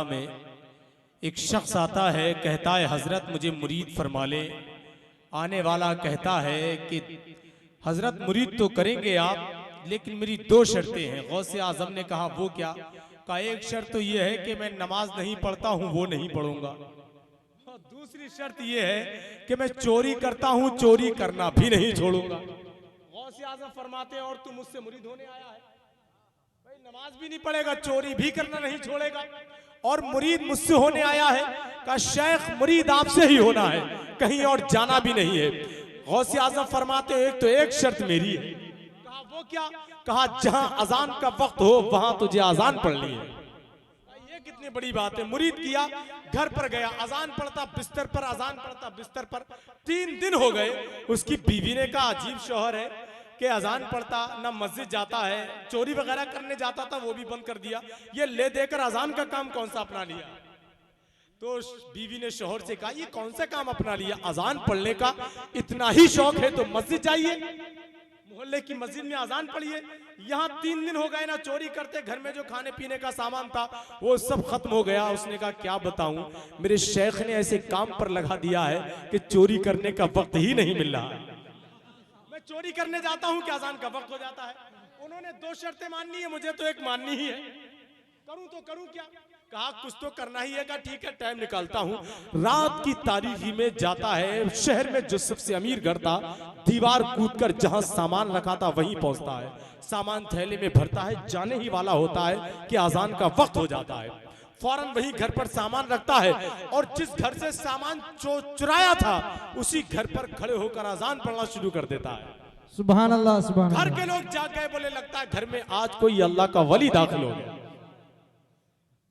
बारगाह में एक शख्स आता है, कहता है हजरत मुझे मुरीद फरमा ले। आने वाला कहता है कि हजरत मुरीद तो करेंगे आप, लेकिन मेरी दो शर्तें हैं। गौसे आजम ने कहा वो क्या? कहा एक शर्त तो ये है कि मैं नमाज नहीं पढ़ता हूँ, वो नहीं पढ़ूंगा। दूसरी शर्त ये है कि मैं चोरी करता हूँ, चोरी करना भी नहीं छोड़ूंगा। गौसे आजम फरमाते हैं और तू मुझसे मुरीद होने आया है? भाई नमाज भी नहीं पढ़ेगा, चोरी भी करना नहीं छोड़ेगा, और मुरीद मुझसे होने आया है। कहा शेख मुरीद आपसे ही होना है, कहीं और जाना भी नहीं है। गौसे आजम फरमाते हैं एक तो एक शर्त मेरी है। कहा वो क्या? कहा जहां अजान का वक्त हो वहां तुझे अजान पढ़नी है। ये कितनी बड़ी बात है। मुरीद किया, घर पर गया, अजान पढ़ता बिस्तर पर, अजान पढ़ता बिस्तर पर। 3 दिन हो गए। उसकी बीवी ने कहा अजीब शौहर है कि अजान पढ़ता ना मस्जिद जाता है, चोरी वगैरह करने जाता था वो भी बंद कर दिया, ये ले देकर अजान का काम कौन सा अपना लिया? तो बीवी ने शौहर से कहा ये कौन सा काम अपना लिया? अजान पढ़ने का इतना ही शौक है तो मस्जिद जाइए, मोहल्ले की मस्जिद में अजान पढ़िए। यहाँ 3 दिन हो गए ना चोरी करते, घर में जो खाने पीने का सामान था वो सब खत्म हो गया। उसने कहा क्या बताऊं, मेरे शेख ने ऐसे काम पर लगा दिया है कि चोरी करने का वक्त ही नहीं मिल रहा। मैं चोरी करने जाता हूं कि अजान का वक्त हो जाता है। उन्होंने 2 शर्तें माननी है, मुझे तो एक माननी ही है। करूं तो करूं क्या? कहा कुछ तो करना ही है। कहा ठीक है टाइम निकालता हूं। रात की तारीकी में जाता है, शहर में जो सबसे अमीर घर था, दीवार कूदकर जहां सामान रखा था वहीं पहुंचता है, सामान थैले में भरता है, जाने ही वाला होता है कि अजान का वक्त हो जाता है। फौरन वही घर पर सामान रखता है और जिस घर से सामान चुराया था उसी घर पर खड़े होकर अजान पढ़ना शुरू कर देता है। सुभान अल्लाह, सुभान घर अल्लाह। के लोग जाग गए, बोले लगता है घर में आज कोई अल्लाह का वली दाखिल हो गया,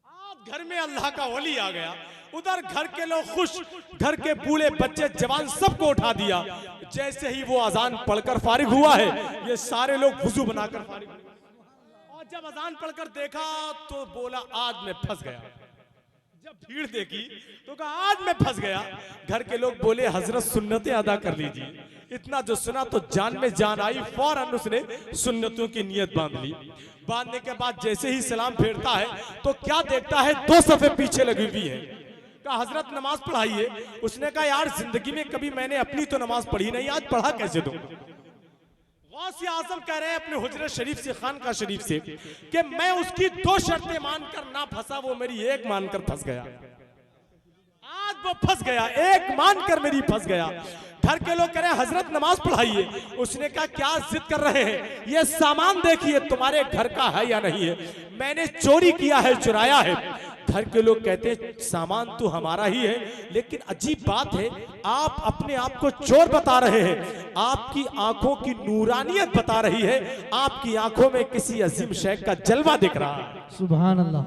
आज घर में अल्लाह का वली आ गया। उधर घर के लोग खुश, घर के बूढ़े बच्चे जवान सबको उठा दिया। जैसे ही वो अजान पढ़कर फारिग हुआ है, ये सारे लोग वुजू बनाकर फारिग हुए। और जब अजान पढ़कर देखा तो बोला आज मैं फंस गया। जब भीड़ देखी तो कहा आज मैं फंस गया। घर के लोग बोले हजरत सुन्नतें अदा कर लीजिए। इतना जो सुना तो जान में जान आई, फौरन उसने सुन्नतों की नियत बांध ली। बांधने के बाद जैसे ही सलाम फेरता है तो क्या देखता है 2 सफ़े पीछे लगी हुई है। कहा हजरत नमाज पढ़ाइए। उसने कहा यार जिंदगी में कभी मैंने अपनी तो नमाज पढ़ी नहीं, आज पढ़ा कैसे दूं? गौसे आजम कह रहे हैं अपने हुजरे शरीफ से, खानका शरीफ से, कि मैं उसकी 2 शर्तें मानकर ना फंसा, वो मेरी एक मानकर फंस गया। आज वो फंस गया, एक मानकर मेरी फंस गया। घर के लोग कह रहे हैं हजरत नमाज पढ़ाइए। उसने कहा क्या जिद कर रहे हैं, ये सामान देखिए तुम्हारे घर का है या नहीं है? मैंने चोरी किया है, चुराया है। घर के लोग कहते हैं सामान तो हमारा ही है, लेकिन अजीब बात है आप अपने आप को चोर बता रहे हैं। आपकी आंखों की नूरानियत बता रही है, आपकी आंखों में किसी अजीम शेख का जलवा दिख रहा है। सुभान अल्लाह।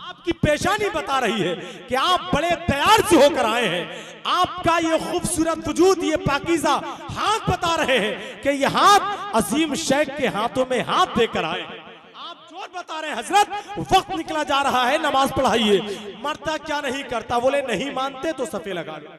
आपकी पेशानी बता रही है कि आप बड़े तैयार से होकर आए हैं। आपका ये खूबसूरत वजूद, ये पाकीज़ा हाथ बता रहे हैं कि ये हाथ अजीम शेख के हाथों में हाथ देकर आए। आप चोर बता रहे हैं हजरत वक्त निकला जा रहा है, नमाज पढ़ाइए। मरता क्या नहीं करता? बोले नहीं मानते तो सफे लगा लो।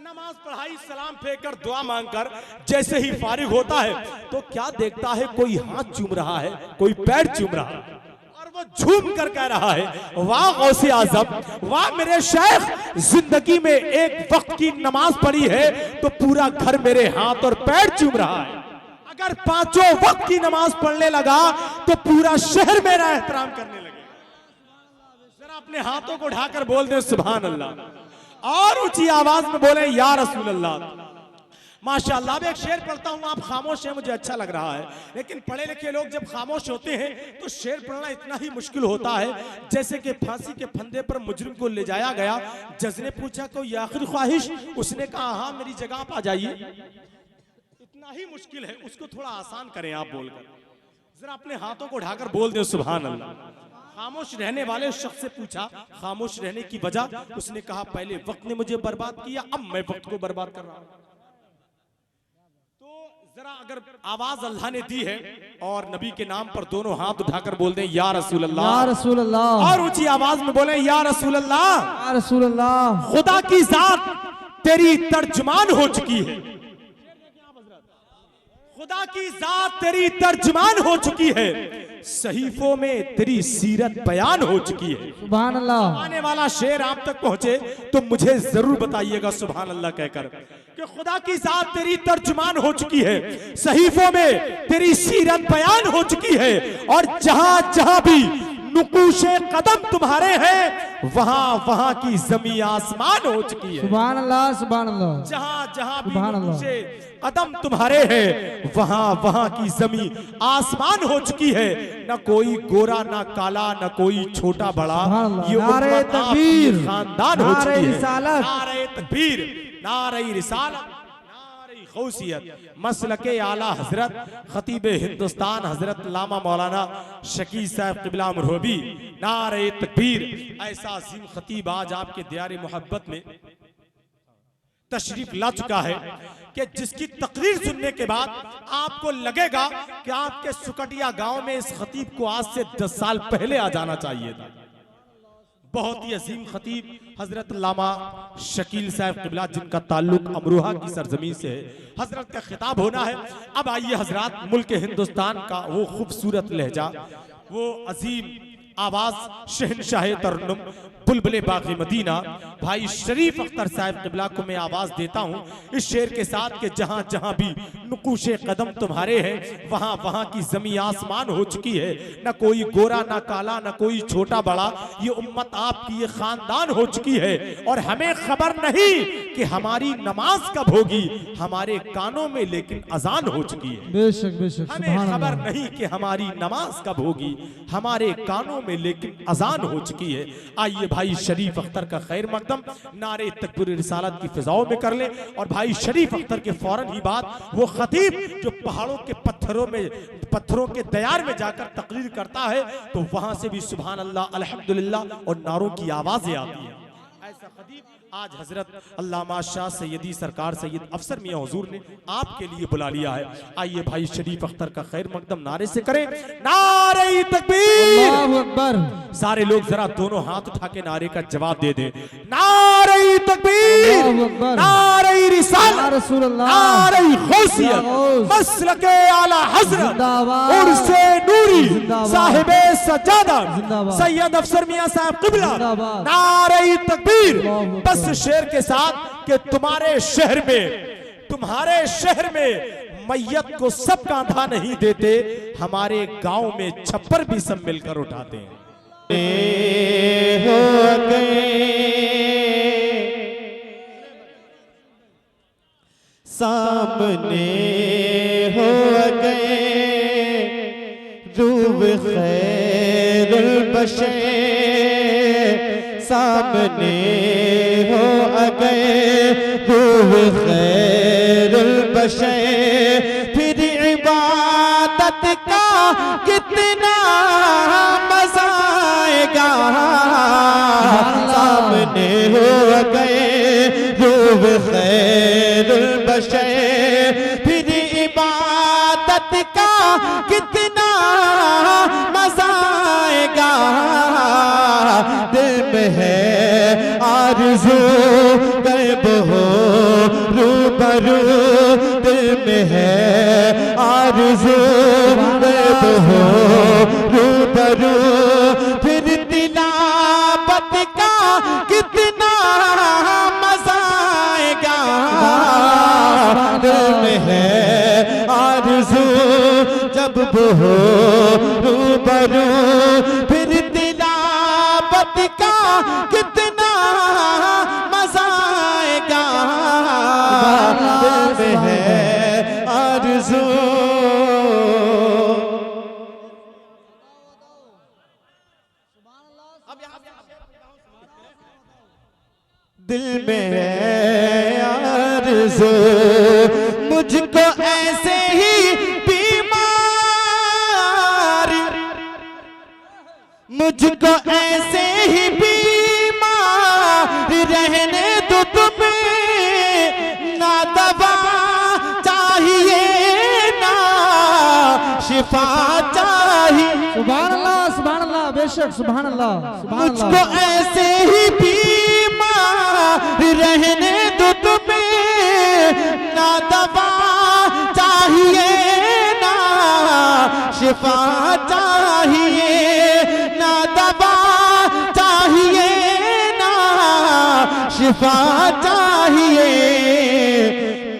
नमाज पढ़ाई, सलाम फेंककर दुआ मांगकर जैसे ही फारिग होता है तो क्या देखता है कोई हाथ चूम रहा है, कोई पैर चूम रहा है, वो झूम कर कह रहा है वाह गौसे आजम, वाह मेरे शेख, जिंदगी में एक वक्त की नमाज पढ़ी है तो पूरा घर मेरे हाथ और पैर चूम रहा है। अगर 5 वक्त की नमाज पढ़ने लगा तो पूरा शहर मेरा एहतराम करने लगे। जरा अपने हाथों को उठाकर बोल दे सुभान अल्लाह, और ऊंची आवाज में बोले या रसूल अल्लाह। माशाअल्लाह। अब एक शेर पढ़ता हूँ, आप खामोश हैं, मुझे अच्छा लग रहा है, लेकिन पढ़े लिखे लोग जब खामोश होते हैं तो शेर पढ़ना इतना ही मुश्किल होता है जैसे कि फांसी के फंदे पर मुजरिम को ले जाया गया। जज ने पूछा कोई आखिरी ख्वाहिश? उसने कहा हाँ मेरी जगह आप आ जाइए। इतना ही मुश्किल है, उसको थोड़ा आसान करें आप बोलकर। जरा अपने हाथों को उठाकर बोल दें सुभान अल्लाह। खामोश रहने वाले शख्स से पूछा खामोश रहने की वजह? उसने कहा पहले वक्त ने मुझे बर्बाद किया, अब मैं वक्त को बर्बाद कर रहा हूं। जरा अगर आवाज अल्लाह ने दी है और नबी के नाम पर दोनों हाथ उठाकर बोल दें या रसूल अल्लाह, या रसूल अल्लाह, और ऊंची आवाज में बोले या रसूल अल्लाह, या रसूल अल्लाह। खुदा की जात तेरी तर्जुमान हो चुकी है, खुदा की जात तेरी तर्जुमान हो चुकी है, सहीफों में तेरी सीरत बयान हो चुकी है। सुभान अल्लाह। आने वाला शेर आप तक पहुंचे तो मुझे जरूर बताइएगा सुभान अल्लाह कहकर कि खुदा की जात तेरी तर्जुमान हो चुकी है, सहीफों में तेरी सीरत बयान हो चुकी है, और जहां जहां भी नुकूशे कदम तुम्हारे हैं वहां वहां की जमी आसमान हो चुकी है। सुभान अल्लाह, सुभान अल्लाह। जहां जहां भी सुभान अल्लाह। नुकूशे कदम तुम्हारे हैं वहां वहां की जमी आसमान हो चुकी है। न कोई गोरा न काला न कोई छोटा बड़ा, ये नारे उम्मत आपकी तकबीर, खानदान हो नारे चुकी है। रिसालत, नारे तकबीर, नारे रिसालत, गौसियत, मसलके आला हजरत खतीब हिंदुस्तान हजरत लामा मौलाना शकील साहब क़िबला मुरहबी, नारे तकबीर। ऐसा अजीम खतीब आज आपके दियारे मोहब्बत में तशरीफ ला चुका है कि जिसकी तकरीर सुनने के बाद आपको लगेगा कि आपके सुकटिया गांव में इस खतीब को आज से 10 साल पहले आ जाना चाहिए था। बहुत ही अजीम खतीब हजरत लामा शकील साहब क़िबला, जिनका ताल्लुक अमरोहा की सरजमीन से है, हजरत का खिताब होना है। अब आइए हजरात, मुल्क हिंदुस्तान का वो खूबसूरत लहजा, वो अजीम आवाज, शहनशाह तरन्नुम बुलबुले बाग़ी मदीना भाई शरीफ अख्तर साहब क़िबला को मैं आवाज देता हूँ इस शेर के साथ कि जहाँ जहाँ भी नुकूशे कदम तुम्हारे हैं वहाँ वहाँ की जमी आसमान हो चुकी है। न कोई गोरा न काला न कोई छोटा बड़ा, ये उम्मत आपकी ये खानदान हो चुकी है। और हमें खबर नहीं कि हमारी नमाज कब होगी, हमारे कानों में लेकिन अजान हो चुकी है। बेशक बेशक। हमें सुभान खबर अल्लाह। नहीं कि हमारी नमाज कब होगी, हमारे कानों में लेकिन अजान हो चुकी है। आइए भाई शरीफ अख्तर का खैर मकदम नारे तकबीर रिसालत की फिजाओं में कर ले। और भाई शरीफ अख्तर के फौरन ही बाद वो खतीब जो पहाड़ों के पत्थरों के दयार में जाकर तकरीर करता है तो वहां से भी सुभान अल्लाह अल्हम्दुलिल्लाह और नारों की आवाजें आती है। ऐसा खतीब आज हजरत अल्लामा शाह सैयदी सरकार सैयद अफसर मियां हुजूर ने आपके लिए बुला लिया है। आइए भाई शरीफ अख्तर का खैर मकदम नारे से करें, नारे तकबीर। अल्लाहु अकबर। सारे लोग जरा दोनों हाथ उठा के नारे का जवाब दे दे। नारे तकबीर, अल्लाहु अकबर। नारे रिसालत, या रसूलल्लाह, नारे गौसियत, या गौस, मसलके आला हजरत जिंदाबाद, उर्से नूरी जिंदाबाद, साहिबे सज्जादा जिंदाबाद, सैयद अफसर मियां साहब क़िबला, जिंदाबाद। नारे तकबीर। अल्लाहु बस शेर के साथ कि तुम्हारे शहर में मैयत को सब कांधा नहीं देते, हमारे गांव में छप्पर भी सब मिलकर उठाते हैं। हो गए सामने हो गए रूब खैरुल बशर, सामने हो गए रूब खैरुल बशर। फिर इबादत का कितना मजा आएगा, सामने हो गए रूब खैरुल बशर। फिर इबादत का कितना मजा आएगा, दिल में है आरज़ू ग़ैब हो रूबरू, दिल में है आरज़ू ग़ैब हो रूबरू। फिर तिलावत का कितना मज़ा आएगा, दिल में है आरज़ू जब वो हो रूबरू। फिर तिलावत का कितना मजा आएगा, दिल में है आरज़ू। दिल में है आरज़ू मुझको ऐसे ही मुझको ऐसे ही बीमार रहने दो, तुम्हें ना दवा चाहिए ना शिफा चाहिए। सुभान अल्लाह, बेशक सुभान अल्लाह, सुभान मुझको अल्लाह। ऐसे ही बीमार रहने दो, तुम्हें ना दवा चाहिए शिफा चाहिए ना दवा चाहिए ना शिफा चाहिए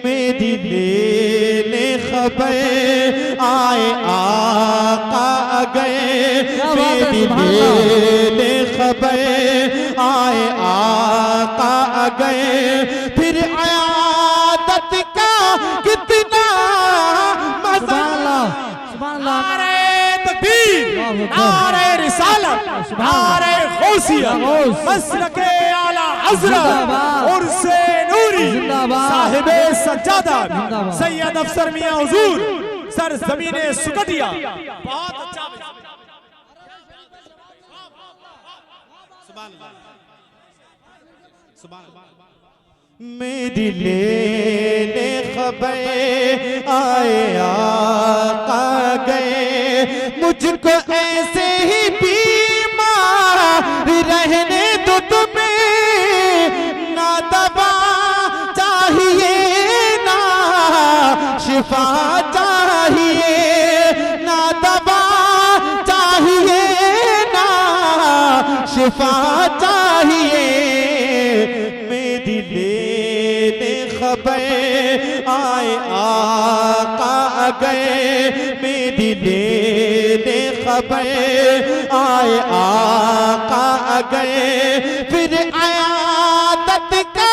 मेरी लेने खबर आए आका गए मेरी लेने खबर आए आका गए फिर आयादत का कितना मजा नारे तकबीर, नारे रिसालत, नारे गौसियत, मसलके आला हज़रत उर्से नूरी साहिबे सज्जादा सैयद अफसर मियां हुजूर सर ज़मीने सुकटिया। बहुत अच्छा मेरी लेने खबर आए आका गए मुझको ऐसे ही बीमार रहने दो तुम्हें ना दवा चाहिए ना शिफा चाहिए ना दवा चाहिए ना शिफा चाहिए मेरी लेने खबर आए आका गए मेरी लेने खबर आए आका गए फिर आयादत का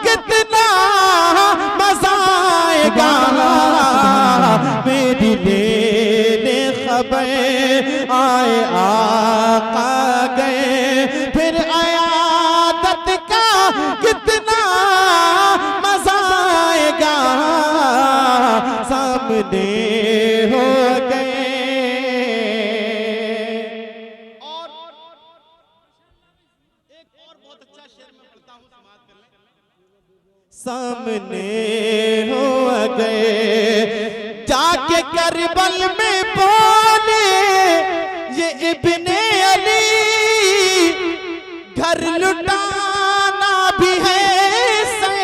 कितना मजा आएगा मेरी लेने खबर आए आका गए फिर आयादत का कितना मजा आएगा सामने हो गए और एक और बहुत अच्छा शेर मैं पढ़ता हूँ समाज कर लें सामने हो गए जाके करबल में बोले ये इब्ने अली घर लुटाना भी है से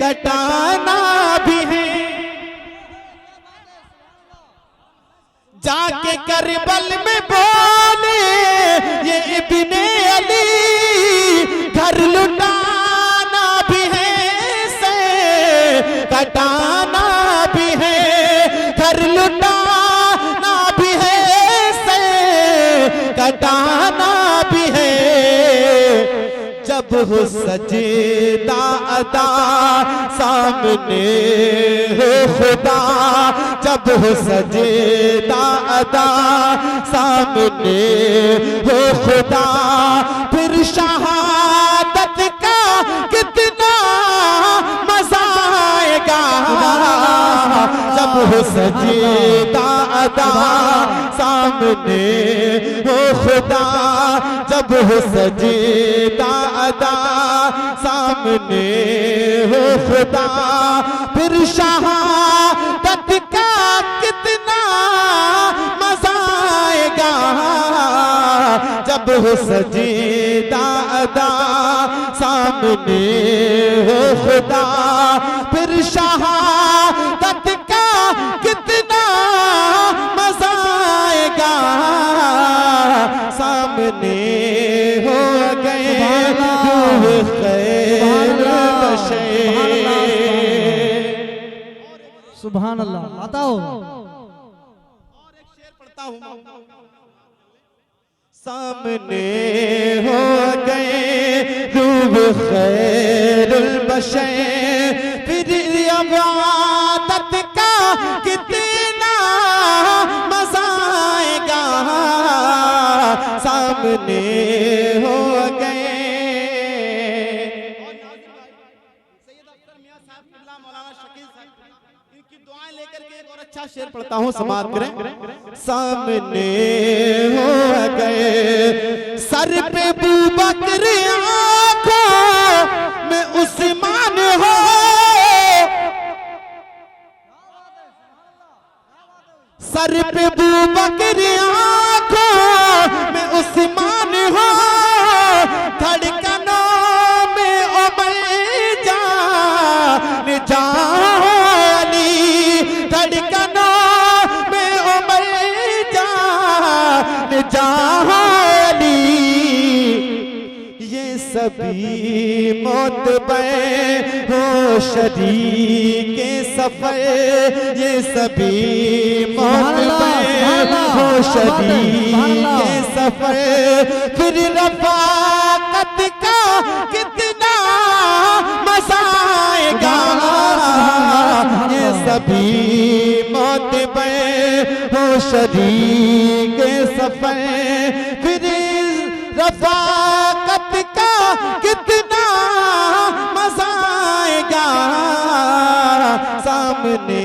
कटाना भी है जाके करबल में बोले ये इब्ने अली घर लुटाना भी है से कटाना भी है घर लुटाना भी है से कटाना भी है जब हो सजदा अदा सामने हो खुदा जब हो सजदा अदा सामने हो खुदा फिर शहादत का कितना मजा आएगा जब हो सजदा अदा सामने हो खुदा जब हो सजदा अदा सामने हो खुदा फिर शहादत का कितना मजा आएगा जब हो सजदा अदा सामने हो खुदा फिर शहादत का कितना मजा आएगा सामने हो गए सुभान अल्लाह बताओ और एक शेर पढ़ता हूँ सामने हो गए रूह खैरुल बशर फिर इबादत का कितना मजा आएगा सामने हो गए अच्छा शेर पढ़ता हूँ समाप्त करें सामने हो गए सर पे बूबकर आंखों में उस्मान हो सर पे बूबकर आंखों में उस्मान हो धड़कनों में उमर जान जाली धड़कनों में उमर सभी मोतबर हो शरीक सफर, ये सभी मोतबर हो शरीक सफर। फिर रफाकत का कितना मजा आएगा, ये सभी मोतबर हो शरीक सफर। फिर रफाकत का कितना मजा आएगा, सामने